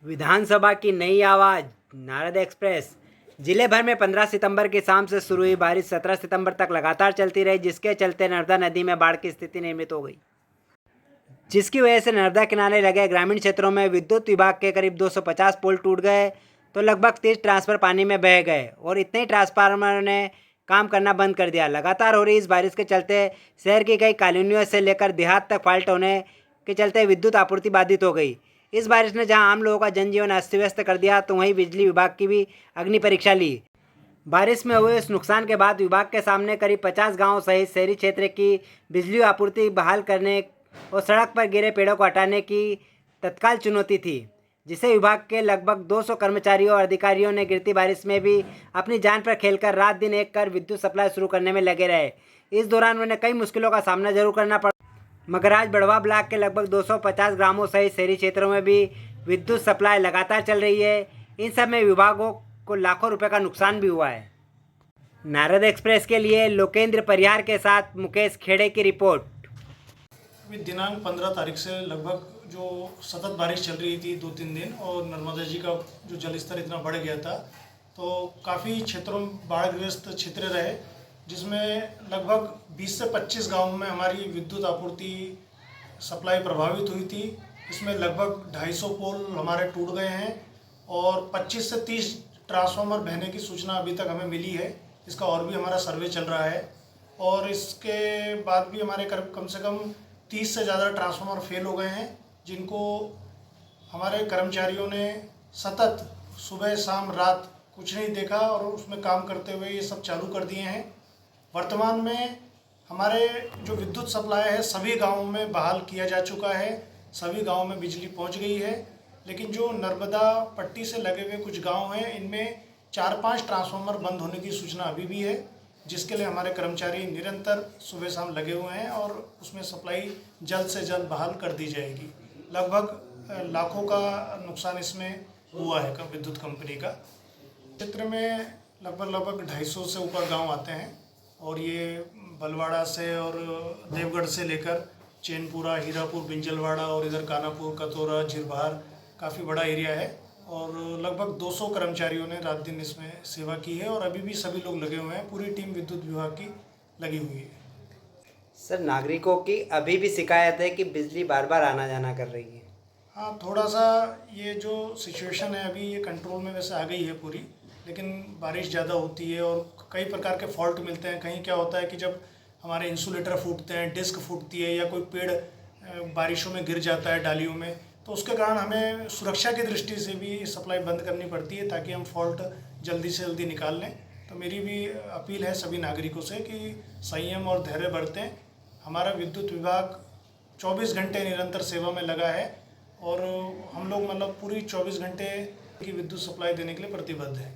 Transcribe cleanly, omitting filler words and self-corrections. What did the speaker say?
विधानसभा की नई आवाज़ नारद एक्सप्रेस। जिले भर में 15 सितंबर की शाम से शुरू हुई बारिश 17 सितंबर तक लगातार चलती रही, जिसके चलते नर्मदा नदी में बाढ़ की स्थिति निर्मित हो गई, जिसकी वजह से नर्मदा किनारे लगे ग्रामीण क्षेत्रों में विद्युत विभाग के करीब 250 पोल टूट गए तो लगभग 30 ट्रांसफर पानी में बह गए और इतने ही ट्रांसफार्मर ने काम करना बंद कर दिया। लगातार हो रही इस बारिश के चलते शहर की कई कॉलोनियों से लेकर देहात तक फॉल्ट होने के चलते विद्युत आपूर्ति बाधित हो गई। इस बारिश ने जहां आम लोगों का जनजीवन अस्त व्यस्त कर दिया तो वहीं बिजली विभाग की भी अग्नि परीक्षा ली। बारिश में हुए इस नुकसान के बाद विभाग के सामने करीब 50 गांवों सहित शहरी क्षेत्र की बिजली आपूर्ति बहाल करने और सड़क पर गिरे पेड़ों को हटाने की तत्काल चुनौती थी, जिसे विभाग के लगभग 200 कर्मचारियों और अधिकारियों ने गिरती बारिश में भी अपनी जान पर खेलकर रात दिन एक कर विद्युत सप्लाई शुरू करने में लगे रहे। इस दौरान उन्हें कई मुश्किलों का सामना जरूर करना पड़ा, मगर आज बड़वा ब्लॉक के लगभग 250 ग्रामों सहित शहरी क्षेत्रों में भी विद्युत सप्लाई लगातार चल रही है। इन सब में विभागों को लाखों रुपए का नुकसान भी हुआ है। नारद एक्सप्रेस के लिए लोकेंद्र परिहार के साथ मुकेश खेड़े की रिपोर्ट। अभी दिनांक 15 तारीख से लगभग जो सतत बारिश चल रही थी 2-3 दिन, और नर्मदा जी का जो जलस्तर इतना बढ़ गया था तो काफ़ी क्षेत्रों में बाढ़ग्रस्त क्षेत्र रहे, जिसमें लगभग 20 से 25 गाँव में हमारी विद्युत आपूर्ति सप्लाई प्रभावित हुई थी। इसमें लगभग 250 पोल हमारे टूट गए हैं और 25 से 30 ट्रांसफार्मर बहने की सूचना अभी तक हमें मिली है। इसका और भी हमारा सर्वे चल रहा है और इसके बाद भी हमारे कम से कम 30 से ज़्यादा ट्रांसफार्मर फेल हो गए हैं, जिनको हमारे कर्मचारियों ने सतत सुबह शाम रात कुछ नहीं देखा और उसमें काम करते हुए ये सब चालू कर दिए हैं। वर्तमान में हमारे जो विद्युत सप्लाई है सभी गांवों में बहाल किया जा चुका है, सभी गांवों में बिजली पहुंच गई है, लेकिन जो नर्मदा पट्टी से लगे हुए कुछ गांव हैं इनमें 4-5 ट्रांसफार्मर बंद होने की सूचना अभी भी है, जिसके लिए हमारे कर्मचारी निरंतर सुबह शाम लगे हुए हैं और उसमें सप्लाई जल्द से जल्द बहाल कर दी जाएगी। लगभग लाखों का नुकसान इसमें हुआ है विद्युत कंपनी का। क्षेत्र में लगभग 250 से ऊपर गांव आते हैं और ये बलवाड़ा से और देवगढ़ से लेकर चैनपुरा, हीरापुर, बिंजलवाड़ा और इधर कानापुर, कतौरा, झिरबार काफ़ी बड़ा एरिया है और लगभग 200 कर्मचारियों ने रात दिन इसमें सेवा की है और अभी भी सभी लोग लगे हुए हैं। पूरी टीम विद्युत विभाग की लगी हुई है। सर, नागरिकों की अभी भी शिकायत है कि बिजली बार बार आना जाना कर रही है। हाँ, थोड़ा सा ये जो सिचुएशन है अभी ये कंट्रोल में वैसे आ गई है पूरी, लेकिन बारिश ज़्यादा होती है और कई प्रकार के फॉल्ट मिलते हैं। कहीं क्या होता है कि जब हमारे इंसुलेटर फूटते हैं, डिस्क फूटती है या कोई पेड़ बारिशों में गिर जाता है डालियों में, तो उसके कारण हमें सुरक्षा की दृष्टि से भी सप्लाई बंद करनी पड़ती है ताकि हम फॉल्ट जल्दी से जल्दी निकाल लें। तो मेरी भी अपील है सभी नागरिकों से कि संयम और धैर्य बरतें। हमारा विद्युत विभाग 24 घंटे निरंतर सेवा में लगा है और हम लोग पूरी 24 घंटे की विद्युत सप्लाई देने के लिए प्रतिबद्ध हैं।